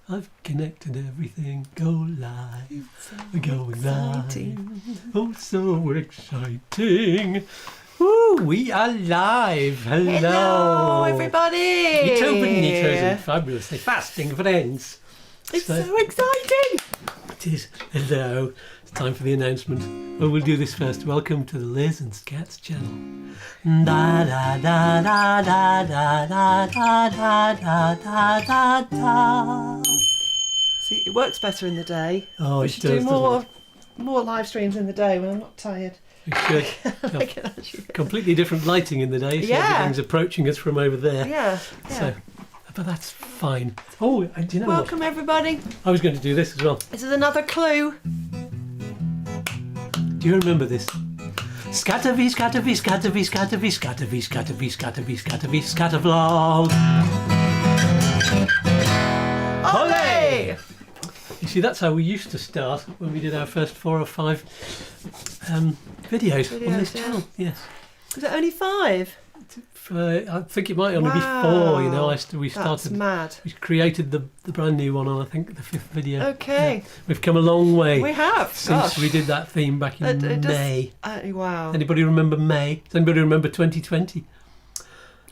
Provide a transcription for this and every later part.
I've connected everything. Go live. So We're going exciting. live. Oh, so exciting. Woo, we are live. Hello, everybody. Utopia and fabulously fasting friends. It's so exciting. It is. Hello. It's time for the announcement. Well, we'll do this first. Welcome to the Liz and Skatz channel. Da da da da da da da da da da da da. See, it works better in the day. Oh, we it should does, do more live streams in the day when I'm not tired. We should. I can actually... Completely different lighting in the day, so everything's approaching us from over there. Yeah. So, but that's fine. Oh, do you know Welcome, what? everybody. I was going to do this as well. This is another clue. Do you remember this? Scattervy, scattervy, scattervy, scattervy, scattervy, scattervy, scattervy, scattervy, scattervlog. Olé! You see, that's how we used to start when we did our first 4 or 5 videos on this channel. Yes. Was it only 5? I think it might only be 4. You know, we started. That's mad. We created the brand new one on, I think, the 5th video. Okay. Yeah. We've come a long way. We have. Since we did that theme back in May. Wow. Anybody remember May? Does anybody remember 2020?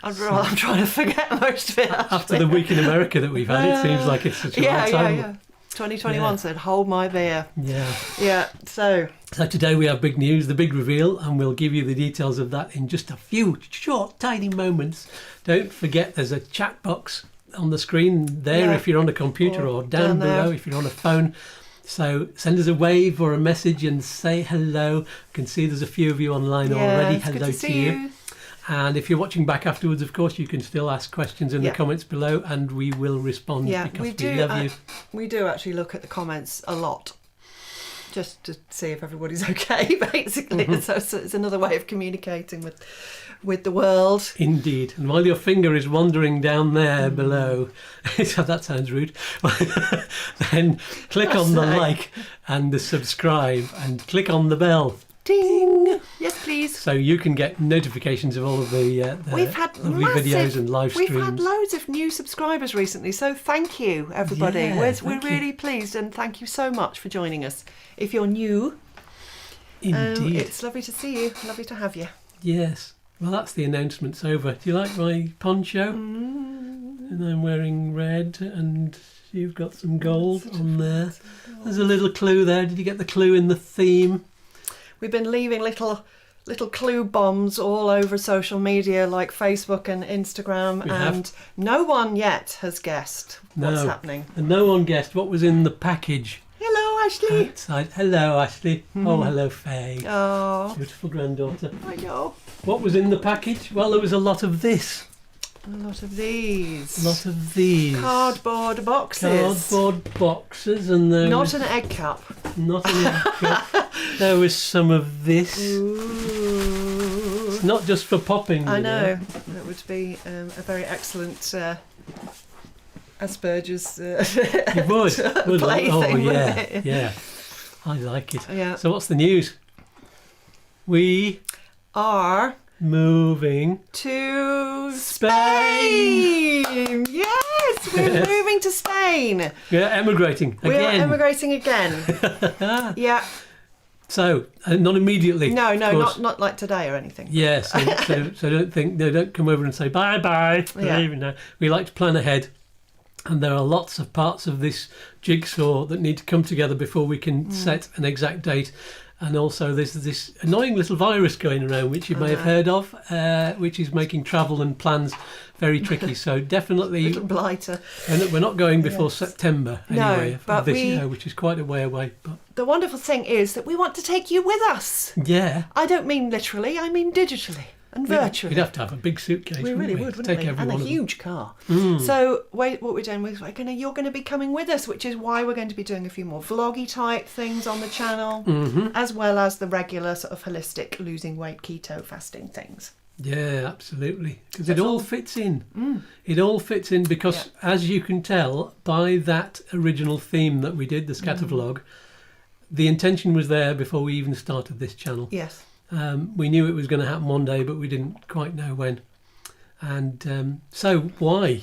I'm trying to forget most of it. Actually. After the week in America that we've had, it seems like it's such a long time. Yeah. 2021 said, hold my beer. Yeah. Yeah, so today we have big news, the big reveal, and we'll give you the details of that in just a few short, tiny moments. Don't forget there's a chat box on the screen there if you're on a computer or down below if you're on a phone. So send us a wave or a message and say hello. I can see there's a few of you online already. It's hello good to see you. And if you're watching back afterwards, of course, you can still ask questions in the comments below and we will respond because we love you. We do actually look at the comments a lot just to see if everybody's okay, basically. So it's another way of communicating with the world. Indeed. And while your finger is wandering down there below, that sounds rude, then click on the like and the subscribe and click on the bell. Ding! Yes, please. So you can get notifications of all of the we've had lovely videos and live streams. We've had loads of new subscribers recently, so thank you, everybody. Yeah, we're really pleased, and thank you so much for joining us. If you're new, indeed, it's lovely to see you. Lovely to have you. Yes. Well, that's the announcements over. Do you like my poncho? And I'm wearing red, and you've got some gold on there. There's a little clue there. Did you get the clue in the theme? We've been leaving little clue bombs all over social media like Facebook and Instagram, and no one yet has guessed what's happening. And no one guessed what was in the package. Hello, Ashley. Outside. Hello, Ashley. Oh, hello, Faye. Oh, beautiful granddaughter. I know. What was in the package? Well, there was a lot of this. A lot of these. A lot of these. Cardboard boxes. Cardboard boxes, and there not an egg cup. Not an egg cup. There was some of this. Ooh. It's not just for popping. I know. That would be a very excellent Asperger's it would. plaything, yeah, wouldn't it? yeah. I like it. Yeah. So what's the news? We are moving to Spain. Yes, we're moving to Spain. We're emigrating again. We're emigrating again. Yeah. So not immediately. No, not like today or anything. Yes. Yeah, so don't come over and say bye bye. Yeah. We like to plan ahead, and there are lots of parts of this jigsaw that need to come together before we can set an exact date. And also there's this annoying little virus going around, which you may have heard of, which is making travel and plans very tricky. So definitely, little blighter. We're not going before September anyway, but this year, which is quite a way away. But the wonderful thing is that we want to take you with us. Yeah. I don't mean literally, I mean digitally and virtually. We'd have to have a big suitcase. We really would, wouldn't we? And a huge car. So what we're doing is you're going to be coming with us, which is why we're going to be doing a few more vloggy type things on the channel, as well as the regular sort of holistic losing weight keto fasting things. Yeah, absolutely. Because it all fits in. It all fits in because, as you can tell by that original theme that we did, the scatter vlog, the intention was there before we even started this channel. Yes. We knew it was going to happen one day, but we didn't quite know when. And so why?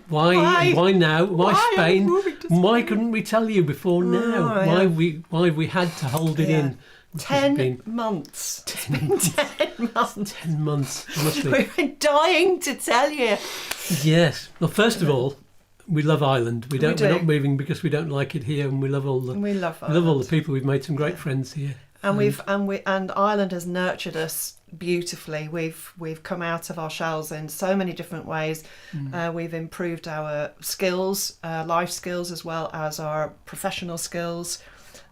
Why now? Why Spain? Why couldn't we tell you before now? Oh, Why we had to hold it in? 10 months. 10 months. 10 months, honestly. We've been dying to tell you. Yes. Well, first of all, we love Ireland. We're do. not moving because we don't like it here, and we love all the people. We've made some great friends here. And Ireland has nurtured us beautifully. We've come out of our shells in so many different ways. We've improved our skills, life skills, as well as our professional skills.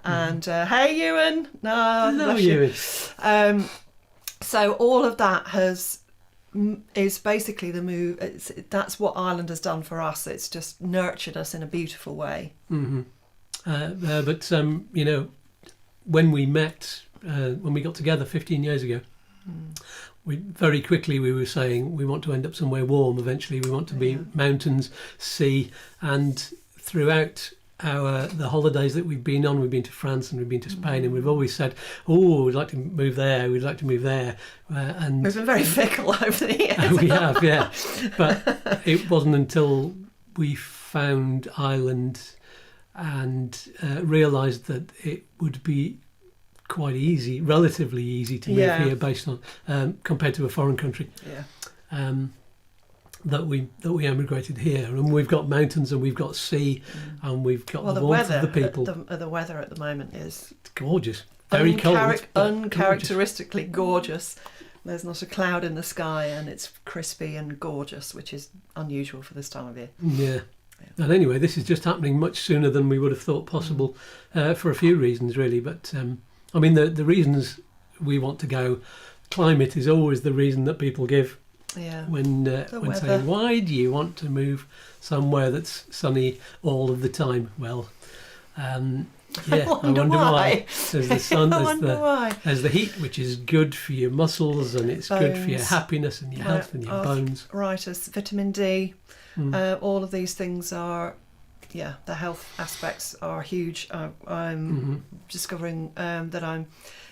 And hey, Ewan! No, Ewan. So all of that is basically the move. That's what Ireland has done for us. It's just nurtured us in a beautiful way. But you know, when we met, when we got together 15 years ago, we very quickly were saying we want to end up somewhere warm. Eventually, we want to be mountains, sea, and throughout the holidays that we've been to France and we've been to Spain, and we've always said, we'd like to move there, and we've been very fickle over the years. We have, yeah. But it wasn't until we found Ireland and realised that it would be quite easy, relatively easy to move here based on compared to a foreign country. That we emigrated here, and we've got mountains and we've got sea, and we've got the warmth of the people. The weather at the moment is gorgeous, very cold, uncharacteristically gorgeous. There's not a cloud in the sky, and it's crispy and gorgeous, which is unusual for this time of year. Yeah. And anyway, this is just happening much sooner than we would have thought possible, for a few reasons, really. But I mean, the reasons we want to go, climate is always the reason that people give. When saying, why do you want to move somewhere that's sunny all of the time? Well, I wonder why. There's the sun, there's the heat, which is good for your muscles, and it's good for your happiness and your health and your bones. Arthritis, vitamin D, all of these things are, the health aspects are huge. I'm discovering that I'm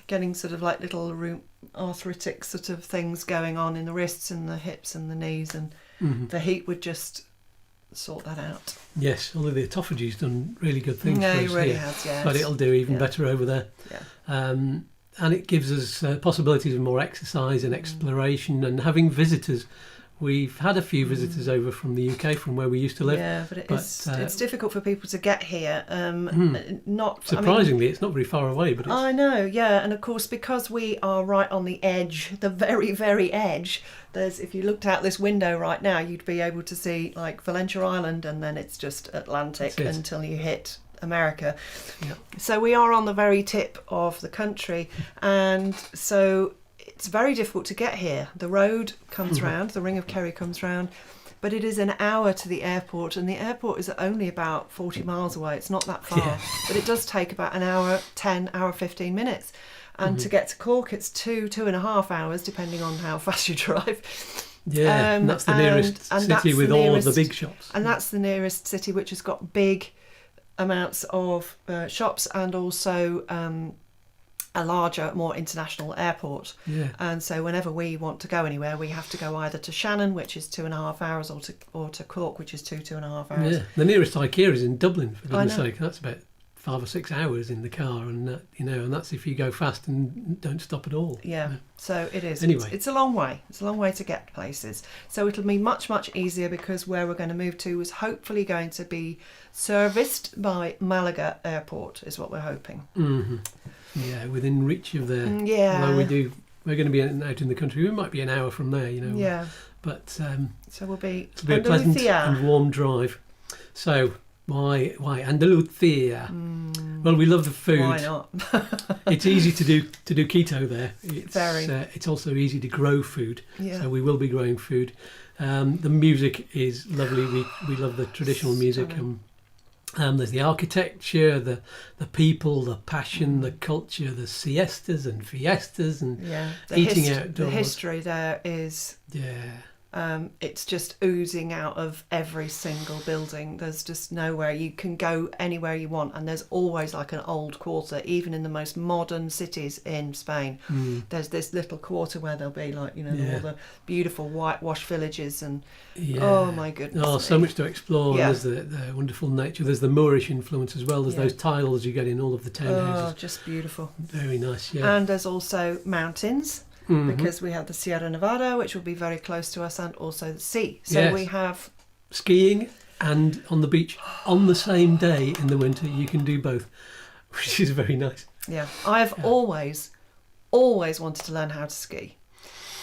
getting sort of like little arthritic sort of things going on in the wrists and the hips and the knees, and the heat would just sort that out. Yes, although the autophagy's done really good things for us it really here, has, yes. But it'll do even better over there. And it gives us possibilities of more exercise and exploration, and having visitors. We've had a few visitors over from the UK, from where we used to live. Yeah, but it's difficult for people to get here. Surprisingly, it's not very far away. But I know, and of course, because we are right on the edge, the very, very edge. If you looked out this window right now, you'd be able to see like Valentia Island, and then it's just Atlantic until you hit America. So we are on the very tip of the country, and so it's very difficult to get here. The road comes round, the Ring of Kerry comes round, but it is an hour to the airport, and the airport is only about 40 miles away. It's not that far, but it does take about an hour, 15 minutes. And to get to Cork, it's 2.5 hours, depending on how fast you drive. And that's the nearest city with all of the big shops. And that's the nearest city, which has got big amounts of shops, and also a larger, more international airport. And so whenever we want to go anywhere, we have to go either to Shannon, which is 2.5 hours, or to Cork, which is 2.5 hours. The nearest IKEA is in Dublin, for goodness sake. That's about 5 or 6 hours in the car, and and that's if you go fast and don't stop at all. So it is. Anyway, it's a long way. It's a long way to get places. So it'll be much, much easier, because where we're going to move to is hopefully going to be serviced by Malaga Airport, is what we're hoping. Within reach of there. Although we're going to be out in the country. We might be an hour from there, But so it'll be a pleasant and warm drive. So why Andalusia? Well, we love the food. Why not? It's easy to do keto there. It's also easy to grow food. So we will be growing food. The music is lovely. We love the traditional music. There's the architecture, the people, the passion, the culture, the siestas and fiestas, and eating outdoors. The history there is It's just oozing out of every single building. There's just nowhere. You can go anywhere you want, and there's always like an old quarter. Even in the most modern cities in Spain, there's this little quarter where there'll be like, you know, all the beautiful whitewashed villages, and oh my goodness. Oh, so much to explore. Yeah. There's the wonderful nature. There's the Moorish influence as well. There's those tiles you get in all of the townhouses. Oh, just beautiful. Very nice, yeah. And there's also mountains. Because we have the Sierra Nevada, which will be very close to us, and also the sea. So we have skiing and on the beach on the same day in the winter. You can do both, which is very nice. Yeah, I've always wanted to learn how to ski,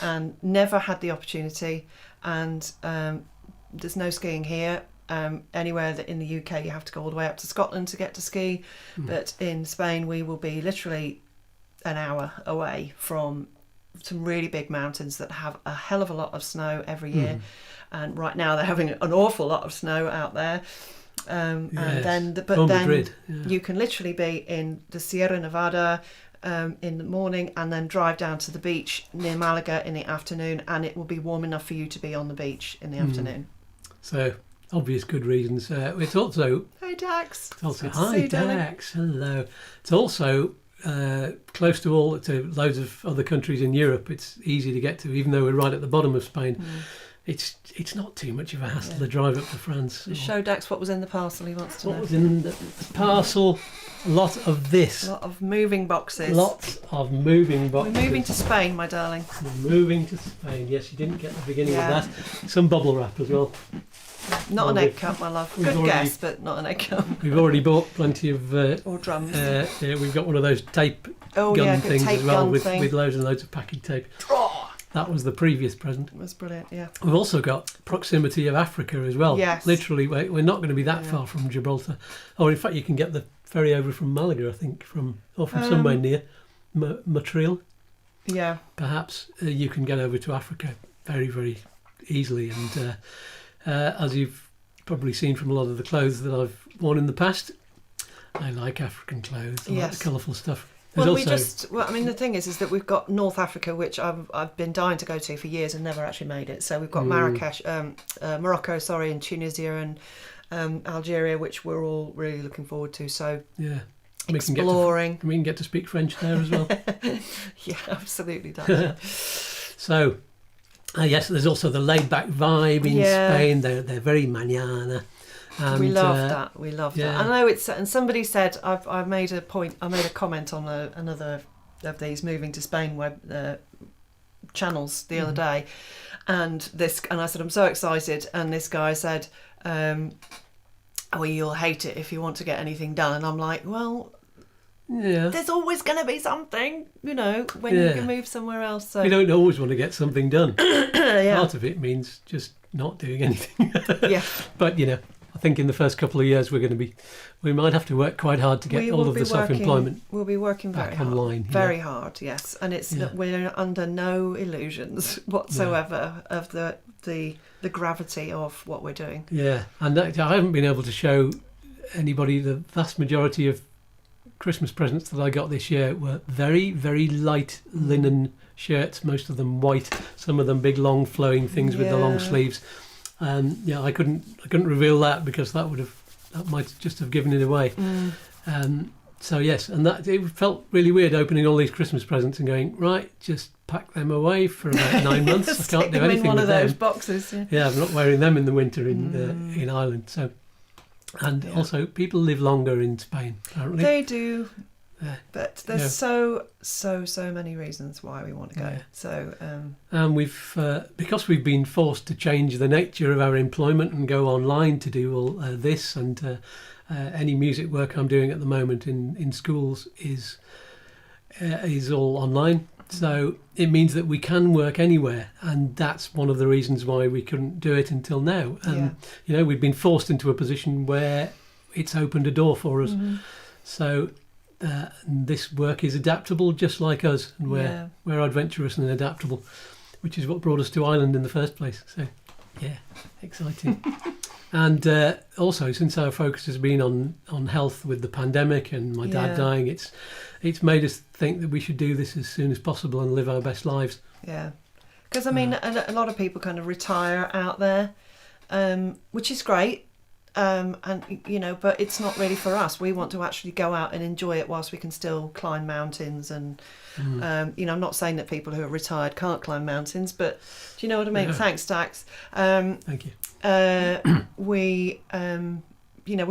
and never had the opportunity. And there's no skiing here. Anywhere that in the UK, you have to go all the way up to Scotland to get to ski. But in Spain, we will be literally an hour away from some really big mountains that have a hell of a lot of snow every year, and right now they're having an awful lot of snow out there. And then you can literally be in the Sierra Nevada in the morning, and then drive down to the beach near Malaga in the afternoon, and it will be warm enough for you to be on the beach in the afternoon. So obvious good reasons. It's also hi Dax. It's also hi Dax. Hello. It's also close to loads of other countries in Europe. It's easy to get to, even though we're right at the bottom of Spain. It's not too much of a hassle to drive up to France. Just show Dax what was in the parcel. He wants to know. What was in the parcel? A lot of this. A lot of moving boxes. Lots of moving boxes. We're moving to Spain, my darling. We're moving to Spain. Yes, you didn't get the beginning of that. Some bubble wrap as well. Not an egg cup, my love. Good guess, but not an egg cup. We've already bought plenty of... or drums. We've got one of those tape gun things as well, with loads and loads of packing tape. That was the previous present. It was brilliant, yeah. We've also got proximity of Africa as well. Yes. Literally, we're not going to be that far from Gibraltar. Or in fact, you can get the ferry over from Malaga, I think, from somewhere near Montreal. Yeah. Perhaps you can get over to Africa very, very easily. And as you've probably seen from a lot of the clothes that I've worn in the past, I like African clothes. I like the colourful stuff. The thing is that we've got North Africa, which I've been dying to go to for years and never actually made it. So we've got Morocco, and Tunisia and Algeria, which we're all really looking forward to. So exploring. We can get to speak French there as well. Yeah, absolutely. So, yes, there's also the laid-back vibe in Spain. They're very mañana. And, we love that. We love that. I know and somebody said I made a comment on another of these moving to Spain web channels the other day, and I said I'm so excited, and this guy said, you'll hate it if you want to get anything done, and I'm like, well, there's always going to be something, when you can move somewhere else. So we don't always want to get something done. Part of it means just not doing anything. But I think in the first couple of years we might have to work quite hard to get all of the self-employment. We'll be working very hard. Online, very hard, yes. And we're under no illusions whatsoever of the gravity of what we're doing. Yeah, and I haven't been able to show anybody the vast majority of Christmas presents that I got this year were very, very light linen shirts, most of them white, some of them big long flowing things with the long sleeves. I couldn't reveal that because that might just have given it away. So yes, and that it felt really weird opening all these Christmas presents and going, right, just pack them away for about 9 months. I can't do anything with them. One of those boxes. Yeah, I'm not wearing them in the winter in Ireland. So, also people live longer in Spain apparently. They do. But there's so many reasons why we want to go. Yeah. So and we've because we've been forced to change the nature of our employment and go online to do all this, and any music work I'm doing at the moment in schools is all online. So it means that we can work anywhere, and that's one of the reasons why we couldn't do it until now. We've been forced into a position where it's opened a door for us. So. This work is adaptable just like us, and we're adventurous and adaptable, which is what brought us to Ireland in the first place. So exciting. And also, since our focus has been on health with the pandemic and my dad dying, it's made us think that we should do this as soon as possible and live our best lives. Because I mean, a lot of people kind of retire out there, which is great. And but it's not really for us. We want to actually go out and enjoy it whilst we can still climb mountains. And I'm not saying that people who are retired can't climb mountains, but do you know what I mean? Yeah. Thanks, Dax. Thank you. We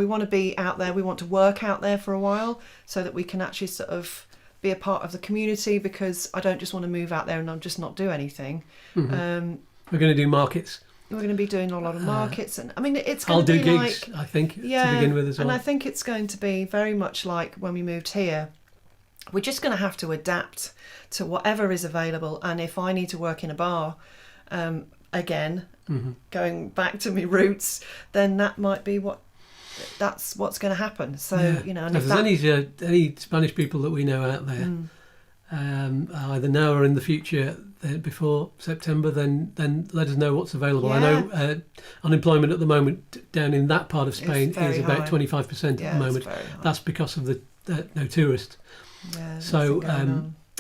want to be out there. We want to work out there for a while so that we can actually sort of be a part of the community, because I don't just want to move out there and I'll just not do anything. Mm-hmm. We're going to do markets. We're going to be doing a lot of markets, and I mean, it's going I'll to be do gigs, like, I think, to begin with as well. And I think it's going to be very much like when we moved here. We're just going to have to adapt to whatever is available. And if I need to work in a bar, again, going back to my roots, then that might be that's what's going to happen. So and if there's any Spanish people that we know out there, either now or in the future, before September, then let us know what's available. I know unemployment at the moment down in that part of Spain is about 25% at the moment. That's because of the no tourists. So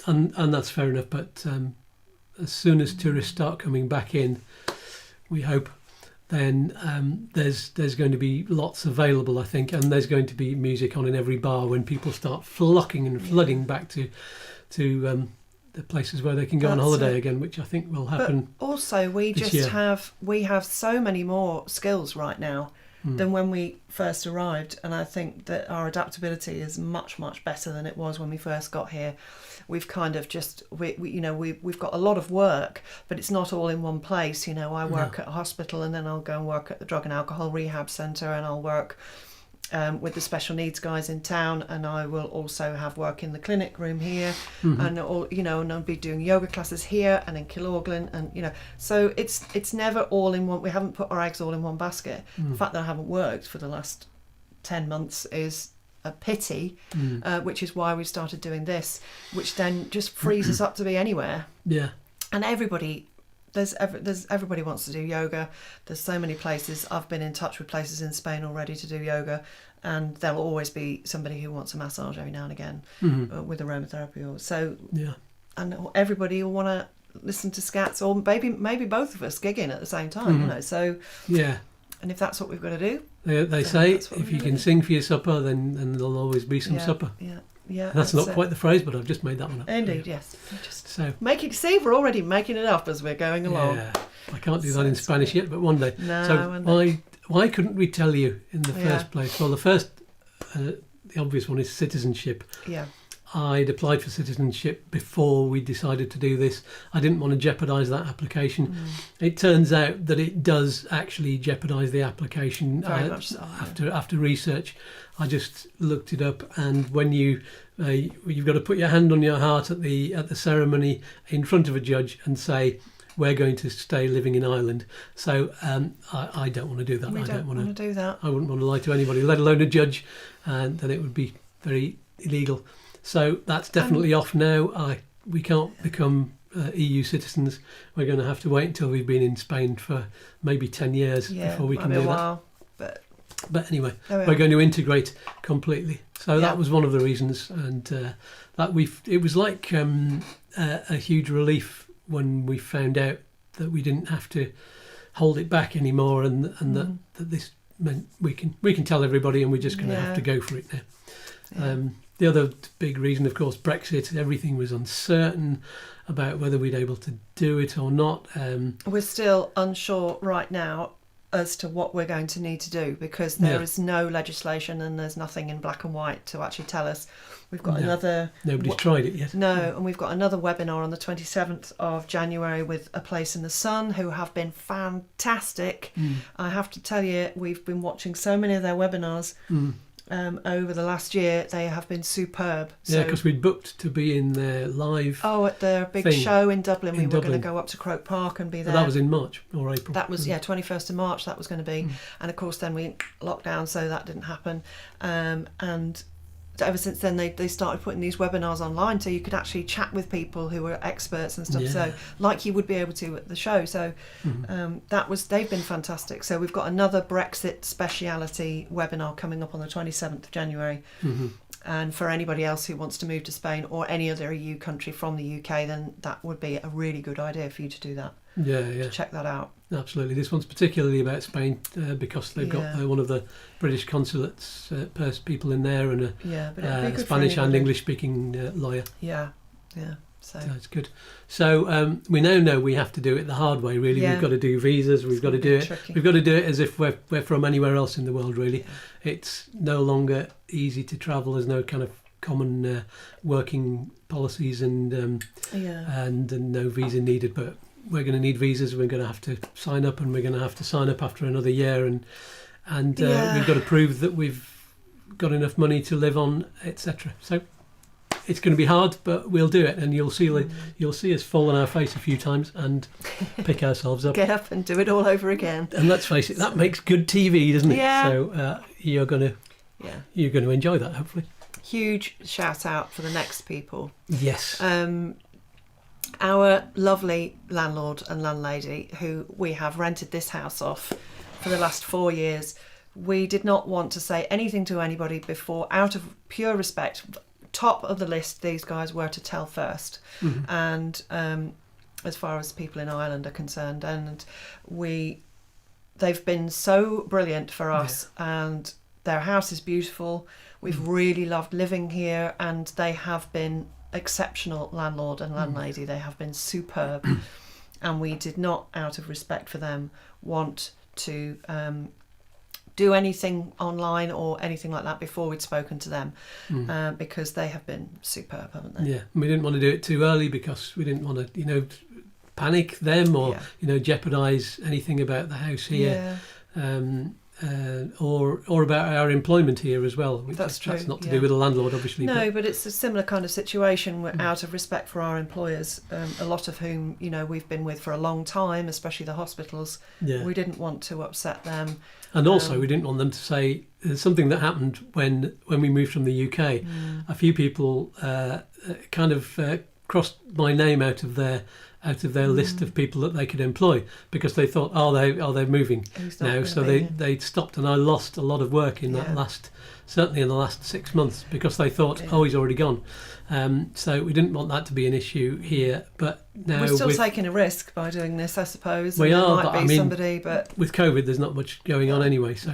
and that's fair enough. But as soon as tourists start coming back in, we hope, then there's going to be lots available, I think, and there's going to be music on in every bar when people start flocking and flooding back to the places where they can go on holiday again, which I think will happen. But also, we have so many more skills right now than when we first arrived, and I think that our adaptability is much, much better than it was when we first got here. We've kind of just we've got a lot of work, but it's not all in one place. I work at a hospital, and then I'll go and work at the drug and alcohol rehab centre, and I'll work with the special needs guys in town, and I will also have work in the clinic room here, and and I'll be doing yoga classes here and in Kilorglin, and so it's never all in one. We haven't put our eggs all in one basket. The fact that I haven't worked for the last 10 months is a pity, which is why we started doing this, which then just frees us up to be anywhere. And everybody wants to do yoga. There's so many places. I've been in touch with places in Spain already to do yoga, and there'll always be somebody who wants a massage every now and again with aromatherapy or so. And everybody will want to listen to Skatz, or maybe both of us gigging at the same time. So and if that's what we've got to do, they say if you can sing for your supper, then there'll always be some supper. That's not quite the phrase, but I've just made that one up. Indeed, yes. We're already making it up as we're going along. I can't do that in Spanish yet, but one day. Why couldn't we tell you in the first place? Well, the first, the obvious one is citizenship. I'd applied for citizenship before we decided to do this. I didn't want to jeopardise that application. It turns out that it does actually jeopardise the application. Very much so, after research, I just looked it up, and when you've got to put your hand on your heart at the ceremony in front of a judge and say, we're going to stay living in Ireland. So I don't want to do that. I don't want to do that. I wouldn't want to lie to anybody, let alone a judge, and then it would be very illegal. So that's definitely off now. We can't become EU citizens. We're going to have to wait until we've been in Spain for maybe 10 years before we can do that. But anyway, we're going to integrate completely. So that was one of the reasons, and it was like a huge relief when we found out that we didn't have to hold it back anymore, and that this meant we can tell everybody, and we're just going to have to go for it now. The other big reason, of course, Brexit. Everything was uncertain about whether we'd able to do it or not. We're still unsure right now as to what we're going to need to do, because there is no legislation and there's nothing in black and white to actually tell us. We've got another... Nobody's tried it yet. No, and we've got another webinar on the 27th of January with A Place in the Sun, who have been fantastic. I have to tell you, we've been watching so many of their webinars over the last year. They have been superb. Yeah, because we'd booked to be in their live at their big show in Dublin. We were going to go up to Croke Park and be there. That was in March or April. That was 21st of March that was going to be. And of course then we locked down, so that didn't happen. And ever since then they started putting these webinars online, so you could actually chat with people who were experts and stuff, so like you would be able to at the show. So they've been fantastic. So we've got another Brexit speciality webinar coming up on the 27th of January. And for anybody else who wants to move to Spain or any other EU country from the UK, then that would be a really good idea for you to do that. Yeah. To check that out. Absolutely. This one's particularly about Spain because they've got one of the British consulates people in there, and a Spanish and English-speaking lawyer. Yeah. So it's good. So we now know we have to do it the hard way. Really, we've got to do visas. We've got to do it. Tricky. We've got to do it as if we're from anywhere else in the world. Really, it's no longer easy to travel. There's no kind of common working policies and no visa needed. But we're going to need visas. We're going to have to sign up, and we're going to have to sign up after another year, and we've got to prove that we've got enough money to live on, etc. So. It's going to be hard, but we'll do it, and you'll see us fall on our face a few times and pick ourselves up. Get up and do it all over again. And let's face it, that makes good TV, doesn't it? Yeah. So you're going to enjoy that, hopefully. Huge shout out for the next people. Yes. Our lovely landlord and landlady, who we have rented this house off for the last 4 years. We did not want to say anything to anybody before, out of pure respect. Top of the list, these guys were to tell first, and as far as people in Ireland are concerned, and they've been so brilliant for us, and their house is beautiful. We've really loved living here, and they have been exceptional landlord and landlady. They have been superb, and we did not, out of respect for them, want to do anything online or anything like that before we'd spoken to them, because they have been superb, haven't they? Yeah, and we didn't want to do it too early because we didn't want to, panic them or jeopardise anything about the house here, or about our employment here as well. That's true. That's not to do with a landlord, obviously. No, but it's a similar kind of situation. We're out of respect for our employers, a lot of whom we've been with for a long time, especially the hospitals. Yeah. We didn't want to upset them. And also, we didn't want them to say something that happened when we moved from the UK. A few people crossed my name out of their list of people that they could employ because they thought, they're moving now, so they stopped, and I lost a lot of work in that certainly in the last 6 months because they thought, he's already gone. So we didn't want that to be an issue here, but now we're still taking a risk by doing this, I suppose. We are, but with COVID, there's not much going on anyway. So,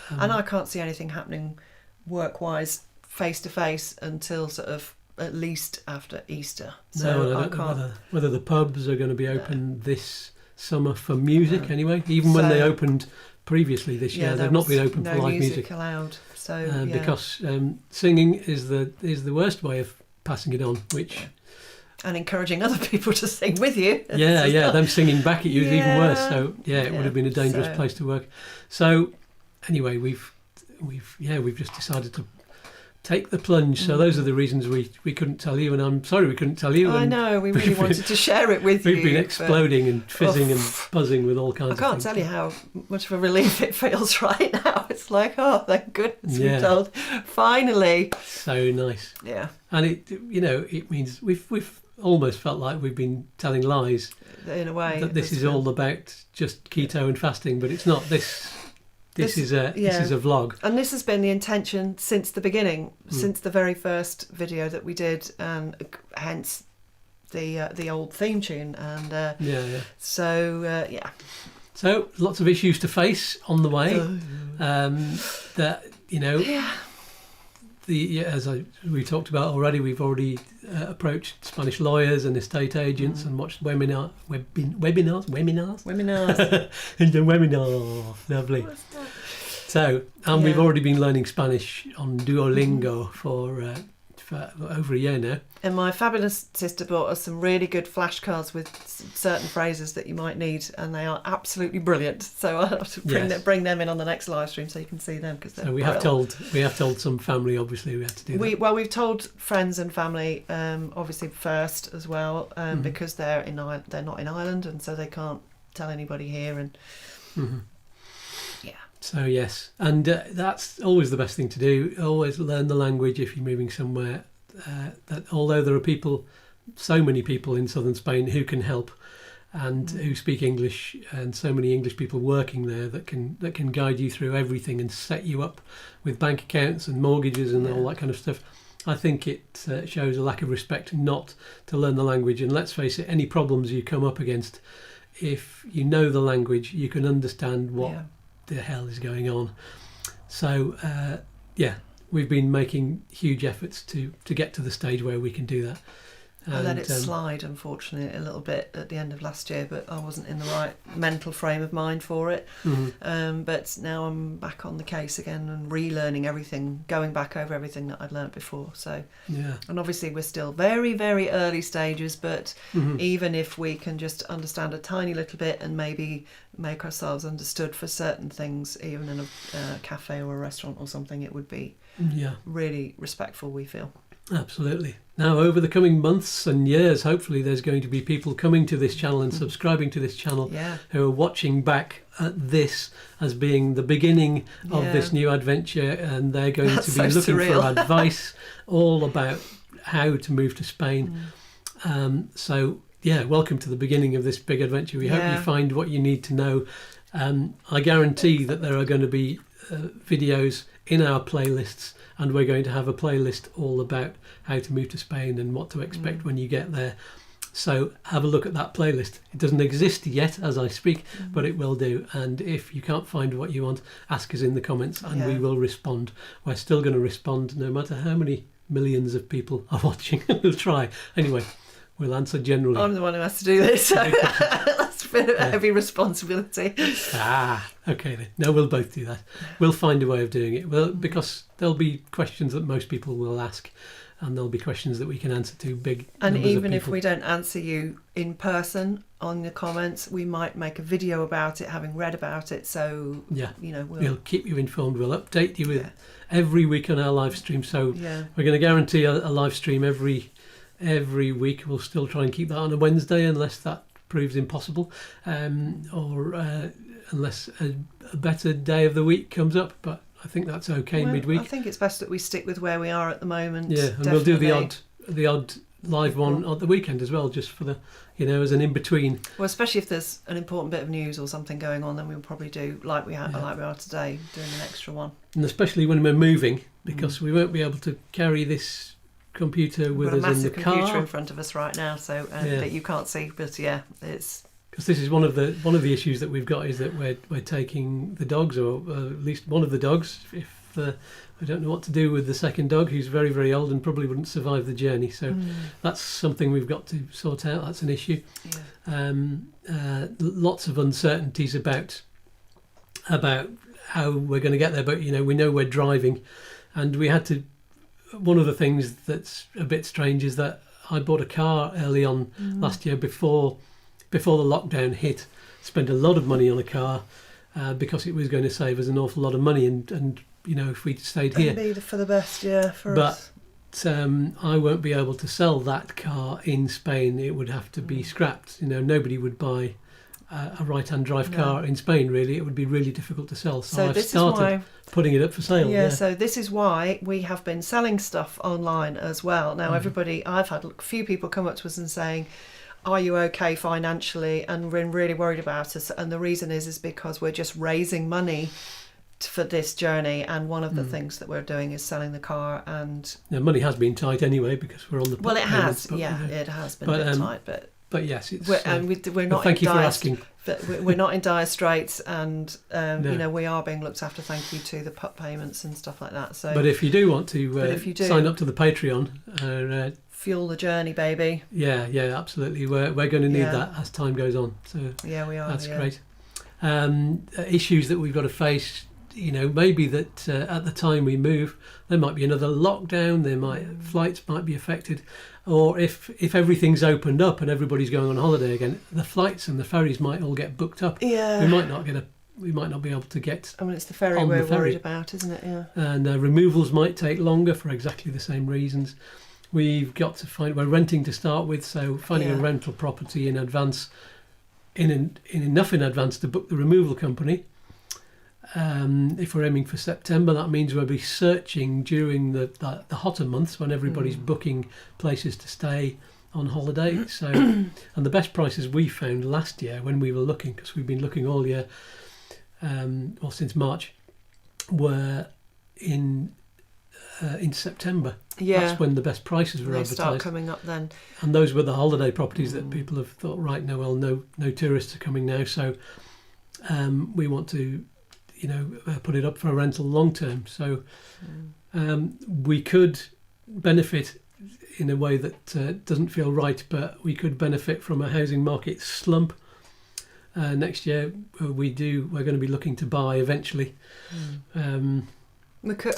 and I can't see anything happening work-wise, face-to-face, until sort of at least after Easter. So I don't know whether the pubs are going to be open this summer for music anyway. Even when they opened previously this year, they've not been open for live music allowed. So because singing is the worst way of passing it on, which and encouraging other people to sing with you. Them singing back at you is even worse. So it would have been a dangerous place to work. So anyway, we've just decided to take the plunge. So those are the reasons we couldn't tell you, and I'm sorry we couldn't tell you. I know, we really wanted to share it with you. We've been exploding and fizzing and buzzing with all kinds of things. I can't tell you how much of a relief it feels right now. It's like, thank goodness we've told. Finally. So nice. Yeah. And it means we've almost felt like we've been telling lies. In a way. That this is all about just keto and fasting, but it's not. This is a vlog, and this has been the intention since the beginning, since the very first video that we did, and hence the old theme tune. And so lots of issues to face on the way. As we talked about already, we've already approached Spanish lawyers and estate agents and watched webinars. And the webinar, lovely. So, we've already been learning Spanish on Duolingo for over a year now. And my fabulous sister bought us some really good flashcards with certain phrases that you might need, and they are absolutely brilliant. So I'll have to bring them in on the next live stream so you can see them. So we have told some family, obviously we have to do that. We've told friends and family obviously first as well, because they're not in Ireland, and so they can't tell anybody here. And So yes, and that's always the best thing to do. Always learn the language if you're moving somewhere. That although there are so many people in southern Spain who can help, and who speak English, and so many English people working there that can guide you through everything and set you up with bank accounts and mortgages and all that kind of stuff. I think it shows a lack of respect not to learn the language. And let's face it, any problems you come up against, if you know the language, you can understand what the hell is going on. So we've been making huge efforts to get to the stage where we can do that. I let it slide, unfortunately, a little bit at the end of last year, but I wasn't in the right mental frame of mind for it. But now I'm back on the case again and relearning everything, going back over everything that I'd learnt before. So, and obviously we're still very, very early stages, but even if we can just understand a tiny little bit and maybe make ourselves understood for certain things, even in a cafe or a restaurant or something, it would be really respectful, we feel. Absolutely. Now, over the coming months and years, hopefully there's going to be people coming to this channel and subscribing to this channel who are watching back at this as being the beginning of this new adventure, and they're going to be looking for advice all about how to move to Spain. Welcome to the beginning of this big adventure. We hope you find what you need to know. I guarantee that there are going to be videos in our playlists, and we're going to have a playlist all about how to move to Spain and what to expect when you get there. So have a look at that playlist. It doesn't exist yet as I speak, but it will do. And if you can't find what you want, ask us in the comments and we will respond. We're still going to respond no matter how many millions of people are watching. We'll try. Anyway, we'll answer generally. I'm the one who has to do this, so that's a bit of a heavy responsibility. Okay then. No, we'll both do that. We'll find a way of doing it. Well, because there'll be questions that most people will ask, and there'll be questions that we can answer to big and numbers even of if we don't answer you in person on the comments, we might make a video about it, having read about it. So we'll keep you informed. We'll update you with every week on our live stream. So we're going to guarantee a live stream every week. We'll still try and keep that on a Wednesday unless that proves impossible, or unless a better day of the week comes up, but I think that's okay midweek. I think it's best that we stick with where we are at the moment. And we'll do the odd live one at the weekend as well, just for the as an in-between. Well, especially if there's an important bit of news or something going on, then we'll probably do like we are today, doing an extra one. And especially when we're moving, because we won't be able to carry this computer with us in the car. We've got a massive computer in front of us right now, so that you can't see, but it's because this is one of the issues that we've got, is that we're taking the dogs, or at least one of the dogs. If I don't know what to do with the second dog, who's very, very old and probably wouldn't survive the journey, so that's something we've got to sort out. That's an issue. Lots of uncertainties about how we're going to get there, but we know we're driving, and we had to. One of the things that's a bit strange is that I bought a car early on last year before the lockdown hit. Spent a lot of money on a car because it was going to save us an awful lot of money, and if we'd stayed here, it'd be for the best, for us. I won't be able to sell that car in Spain. It would have to be scrapped. Nobody would buy a right-hand drive car in Spain, really. It would be really difficult to sell. So I've started putting it up for sale. So this is why we have been selling stuff online as well. Now, I've had a few people come up to us and saying, are you okay financially? And we're really worried about us. And the reason is because we're just raising money for this journey, and one of the things that we're doing is selling the car. And money has been tight anyway, because we're on the it has been a bit tight, but yes, it's we're not. Thank you for asking. We're not in dire straits, and we are being looked after. Thank you to the pup payments and stuff like that. So, but if you do want to sign up to the Patreon, fuel the journey, baby. Yeah, absolutely. We're going to need that as time goes on. So we are. That's great. Issues that we've got to face. Maybe that at the time we move, there might be another lockdown. Flights might be affected, or if everything's opened up and everybody's going on holiday again, the flights and the ferries might all get booked up. We might not be able to get. It's the ferry we're worried about, isn't it? Yeah. And removals might take longer for exactly the same reasons. We've got to we're renting to start with, so finding a rental property in advance, in enough in advance to book the removal company. If we're aiming for September, that means we'll be searching during the hotter months when everybody's booking places to stay on holiday. So, and the best prices we found last year when we were looking, because we've been looking all year, or since March, were in September. Yeah, that's when the best prices were advertised. Start coming up then. And those were the holiday properties that people have thought, right, no tourists are coming now, so we want to, put it up for a rental long term. So we could benefit in a way that doesn't feel right, but we could benefit from a housing market slump. Next year we're going to be looking to buy eventually. That's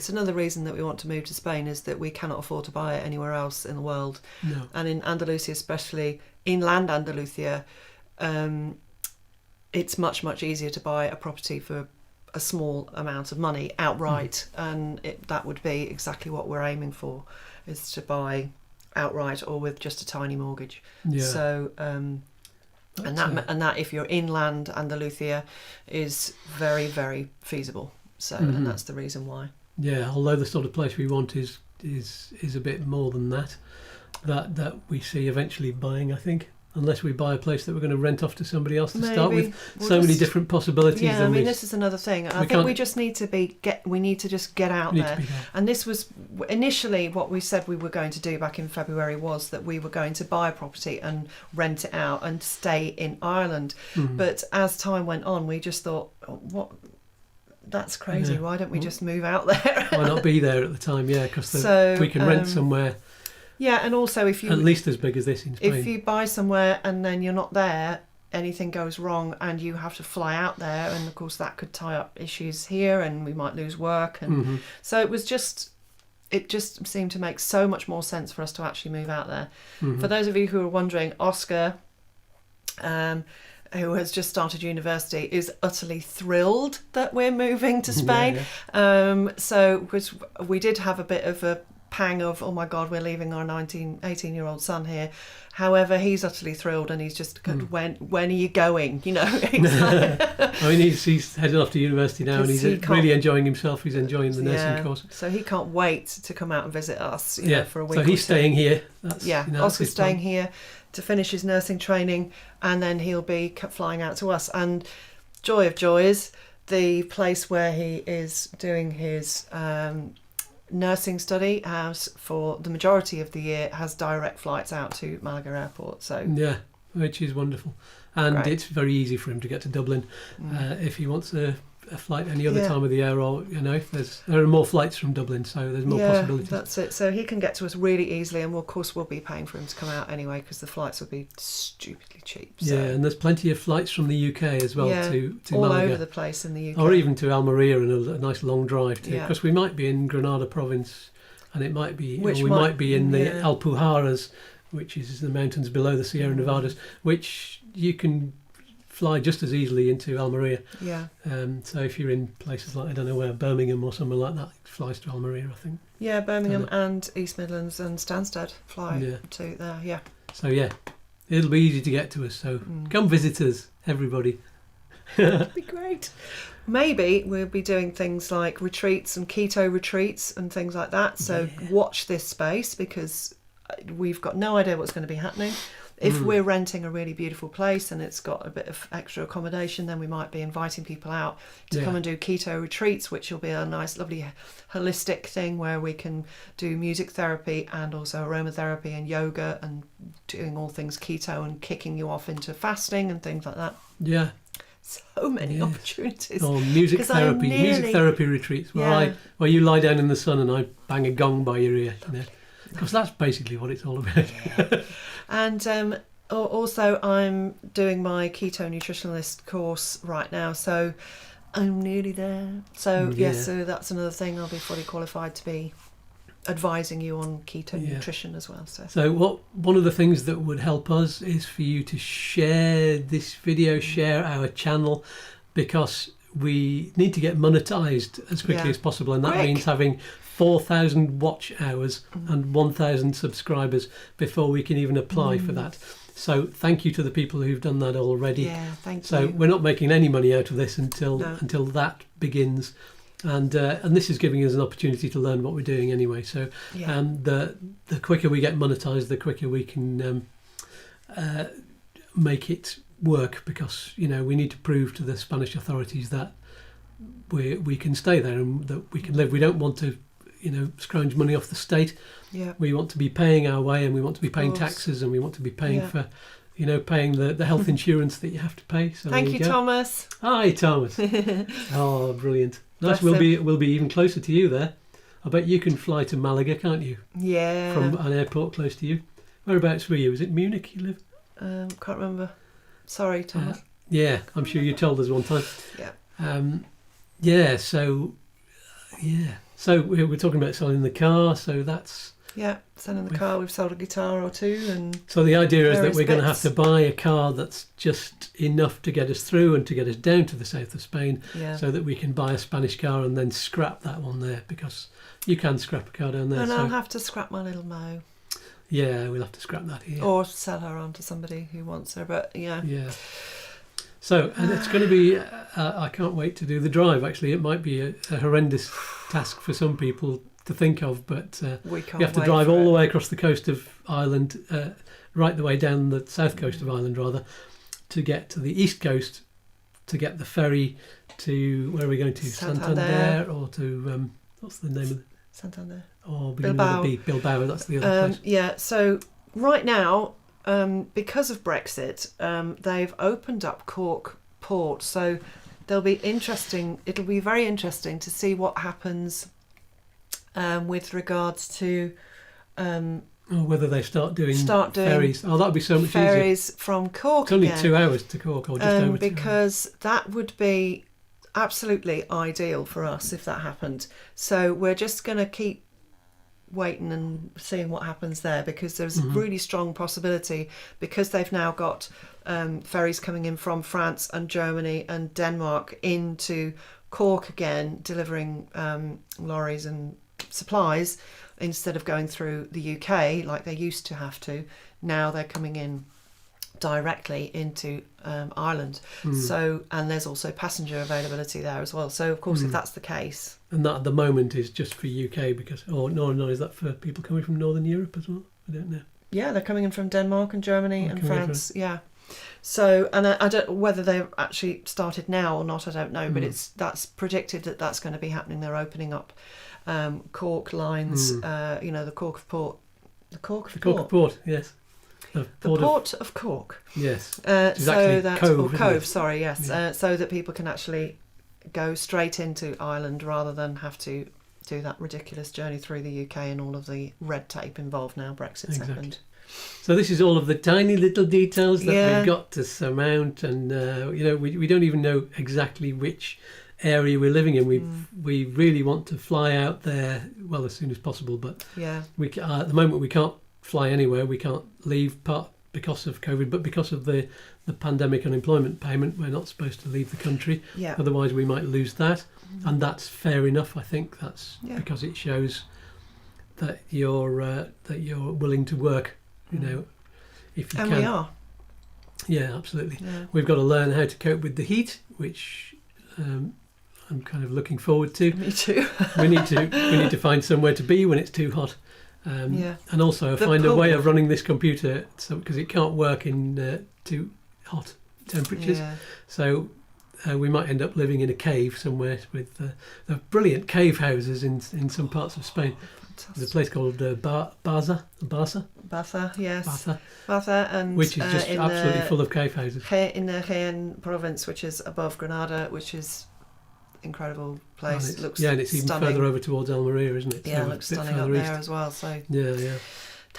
another reason that we want to move to Spain, is that we cannot afford to buy it anywhere else in the world. No. And in Andalusia, especially inland Andalusia, it's much, much easier to buy a property for a small amount of money outright, and that would be exactly what we're aiming for, is to buy outright or with just a tiny mortgage. Yeah. So and that if you're inland Andalusia is very, very feasible. So and that's the reason why. Yeah, although the sort of place we want is a bit more than that we see eventually buying, I think. Unless we buy a place that we're going to rent off to somebody else to start with. Many different possibilities. Yeah, this is another thing. I think we just need to just get out there. And this was initially what we said we were going to do back in February, was that we were going to buy a property and rent it out and stay in Ireland. But as time went on, we just thought, what? That's crazy. Yeah. Why don't we just move out there? Why not be there at the time? Yeah, because we can rent somewhere. Yeah, and also if you... At least as big as this in Spain. If you buy somewhere and then you're not there, anything goes wrong and you have to fly out there, and of course that could tie up issues here and we might lose work. And so it just seemed to make so much more sense for us to actually move out there. For those of you who are wondering, Oscar, who has just started university, is utterly thrilled that we're moving to Spain. So because we did have a bit of a pang of, oh my God, we're leaving our 18-year-old son here. However, he's utterly thrilled, and he's just when are you going? He's headed off to university now, and he's really enjoying himself. He's enjoying the nursing course. So he can't wait to come out and visit us. For a week. So he's staying here. Oscar's staying here to finish his nursing training, and then he'll be flying out to us. And joy of joys, the place where he is doing his nursing study for the majority of the year has direct flights out to Malaga Airport. So which is wonderful, and great. It's very easy for him to get to Dublin if he wants a flight any other time of the year, or there are more flights from Dublin, so there's more possibilities. That's it. So he can get to us really easily, and of course we'll be paying for him to come out anyway, because the flights will be stupidly cheap. So. Yeah, and there's plenty of flights from the UK as well to all Malaga, over the place in the UK, or even to Almeria, and a nice long drive too, because we might be in Granada province, and it might be might be in the Alpujarras, which is the mountains below the Sierra Nevadas, which you can fly just as easily into Almeria. Yeah. So if you're in places like, I don't know where, Birmingham or somewhere like that, it flies to Almeria, I think. Yeah, Birmingham and East Midlands and Stansted fly to there. Yeah. So it'll be easy to get to us. So come visit us, everybody. That'd be great. Maybe we'll be doing things like retreats and keto retreats and things like that. So watch this space, because we've got no idea what's going to be happening. If we're renting a really beautiful place and it's got a bit of extra accommodation, then we might be inviting people out to come and do keto retreats, which will be a nice, lovely, holistic thing where we can do music therapy and also aromatherapy and yoga, and doing all things keto and kicking you off into fasting and things like that. Yeah. So many opportunities. Or music therapy retreats where you lie down in the sun and I bang a gong by your ear, because that's basically what it's all about. And also I'm doing my keto nutritionalist course right now, so I'm nearly there. So so that's another thing. I'll be fully qualified to be advising you on keto nutrition as well. So one of the things that would help us is for you to share this video, share our channel, because we need to get monetized as quickly as possible, and that means having 4,000 watch hours and 1,000 subscribers before we can even apply for that. So thank you to the people who've done that already. Yeah, thank you. So we're not making any money out of this until that begins. And this is giving us an opportunity to learn what we're doing anyway. So the quicker we get monetized, the quicker we can make it work, because we need to prove to the Spanish authorities that we can stay there and that we can live. We don't want to scrounge money off the state. We want to be paying our way, and we want to be paying taxes, and we want to be paying for paying the health insurance that you have to pay. So thank you, Thomas. Hi, Thomas. Oh, brilliant. Nice. We'll be even closer to you there. I bet you can fly to Malaga, can't you? Yeah. From an airport close to you. Whereabouts were you? Was it Munich you live? Can't remember. Sorry, Thomas. Yeah, I'm sure you told us one time. So we're talking about selling the car, so that's... Yeah, selling the car. We've sold a guitar or two. And so the idea is that we're going to have to buy a car that's just enough to get us through and to get us down to the south of Spain, so that we can buy a Spanish car and then scrap that one there, because you can scrap a car down there. And I'll have to scrap my little Mo. Yeah, we'll have to scrap that here. Or sell her on to somebody who wants her, but yeah. Yeah. So, and it's going to be, I can't wait to do the drive, actually. It might be a horrendous task for some people to think of, but we have to drive all the way across the coast of Ireland, right the way down the south coast of Ireland, rather, to get to the east coast, to get the ferry to, where are we going to? Santander, or to, what's the name of it? Santander. Or Bilbao. Bilbao, that's the other place. Yeah, so right now, because of Brexit, they've opened up Cork port, so it'll be very interesting to see what happens with regards to whether they start doing ferries. Oh, that would be so much ferries easier. From Cork. It's only again. 2 hours to Cork, or just over 2 hours. Because that would be absolutely ideal for us if that happened. So we're just going to keep waiting and seeing what happens there, because there's a really strong possibility, because they've now got ferries coming in from France and Germany and Denmark into Cork again, delivering lorries and supplies, instead of going through the UK like they used to have to. Now they're coming in directly into Ireland. So, and there's also passenger availability there as well. So of course, if that's the case, and that at the moment is just for UK, because is that for people coming from Northern Europe as well? I don't know. Yeah, they're coming in from Denmark and Germany and France. Yeah. So, and I don't whether they've actually started now or not. I don't know, but that's predicted that's going to be happening. They're opening up Cork lines. The Cork of Port. The Cork of Port. Yes. The port of Cork. Yes. So that Cove. Sorry, yes. Yeah. So that people can actually go straight into Ireland rather than have to do that ridiculous journey through the UK and all of the red tape involved now. Brexit's happened. So this is all of the tiny little details that we've got to surmount, and we don't even know exactly which area we're living in. We really want to fly out there as soon as possible, but we at the moment we can't fly anywhere. We can't leave, part because of COVID, but because of the pandemic unemployment payment, we're not supposed to leave the country. Otherwise we might lose that, and that's fair enough. I think that's because it shows that you're willing to work. If you can. We are. Yeah, absolutely. Yeah. We've got to learn how to cope with the heat, which I'm kind of looking forward to. Me too. we need to find somewhere to be when it's too hot. And also find a way of running this computer, because it can't work in too hot temperatures. Yeah. So we might end up living in a cave somewhere with brilliant cave houses in some parts of Spain. There's a place called Baza, yes. Baza, and which is just absolutely full of cave houses. In the Jaén province, which is above Granada, which is incredible place. And it's even further over towards Almeria, isn't it? Yeah, it looks stunning up there as well. So yeah.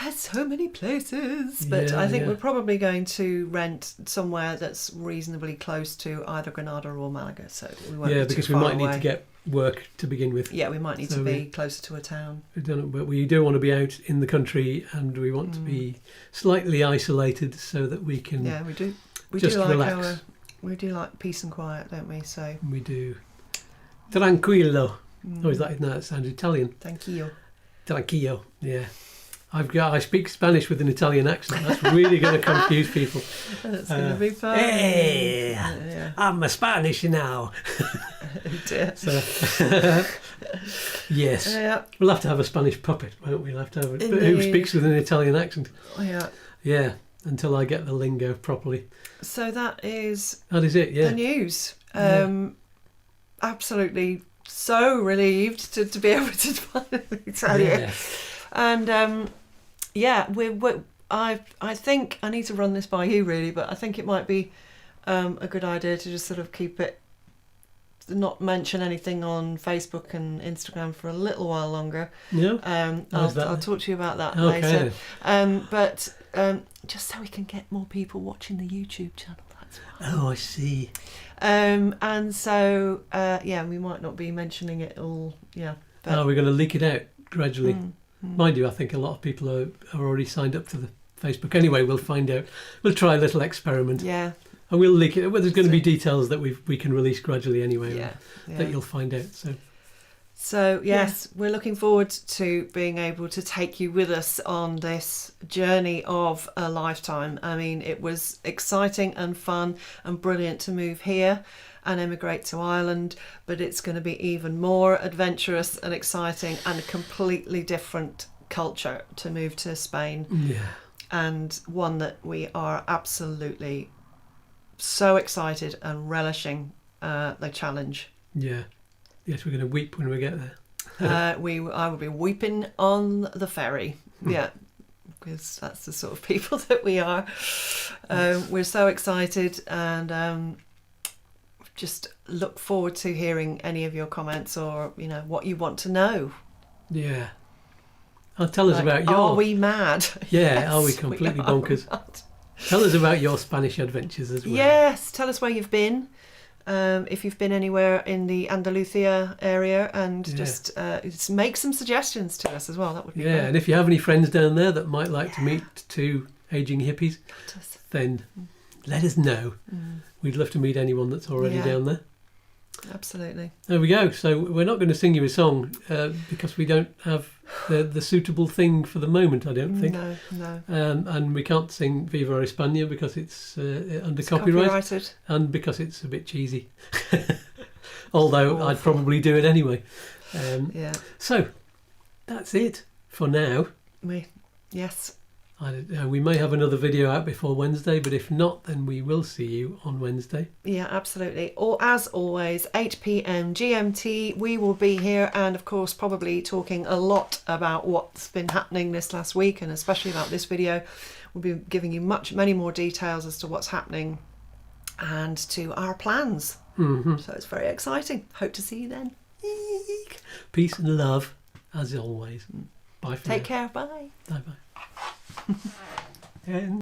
There's so many places, but I think we're probably going to rent somewhere that's reasonably close to either Granada or Malaga. So we won't be because too we far might away. need to get work to begin with. Yeah, we might need to be closer to a town. But we do want to be out in the country, and we want to be slightly isolated so that we can. Yeah, we do. We just do like relax. We do like peace and quiet, don't we? So we do. Tranquillo. Oh, is that? No, that sounds Italian. Tranquillo. Yeah. I speak Spanish with an Italian accent. That's really going to confuse people. That's going to be fun. Hey, I'm a Spanish now. dear. So, yes. Yeah. We'll have to have a Spanish puppet, won't we? We'll have to have Indeed. who speaks with an Italian accent. Yeah. Yeah, until I get the lingo properly. So that is it, yeah. the news. Absolutely so relieved to be able to finally tell you. And I think I need to run this by you really, but I think it might be a good idea to just sort of keep it, not mention anything on Facebook and Instagram for a little while longer. Yeah. I'll talk to you about that later. But just so we can get more people watching the YouTube channel. That's why. Oh, I see. And so we might not be mentioning it all. Yeah. But, we're going to leak it out gradually. Mind you, I think a lot of people are already signed up to the Facebook. Anyway, we'll find out. We'll try a little experiment. Yeah. And we'll leak it. Well, there's going to be details that we can release gradually anyway. Yeah. That you'll find out. So yes, we're looking forward to being able to take you with us on this journey of a lifetime. I mean, it was exciting and fun and brilliant to move here and emigrate to Ireland, but it's going to be even more adventurous and exciting and a completely different culture to move to Spain. Yeah. And one that we are absolutely so excited and relishing the challenge. Yeah. Yes, we're going to weep when we get there. I will be weeping on the ferry. Yeah, because that's the sort of people that we are. We're so excited and just look forward to hearing any of your comments or what you want to know. Yeah. Tell us about your... Are we mad? Yeah, Yes, are we completely bonkers? Mad. Tell us about your Spanish adventures as well. Yes, tell us where you've been. If you've been anywhere in the Andalusia area, and just make some suggestions to us as well. That would be great. And if you have any friends down there that might like to meet two ageing hippies, then let us know. We'd love to meet anyone that's already down there. Absolutely. There we go. So we're not going to sing you a song because we don't have the suitable thing for the moment, I don't think. No. And we can't sing Viva España because it's under copyright. Copyrighted. And because it's a bit cheesy. Although I'd probably do it anyway. So that's it for now. Yes. We may have another video out before Wednesday, but if not, then we will see you on Wednesday. Yeah, absolutely. Or as always, 8 p.m. GMT, we will be here and of course probably talking a lot about what's been happening this last week and especially about this video. We'll be giving you many more details as to what's happening and to our plans. So it's very exciting. Hope to see you then. Peace and love, as always. Bye for now. Take care. Bye. Bye-bye. And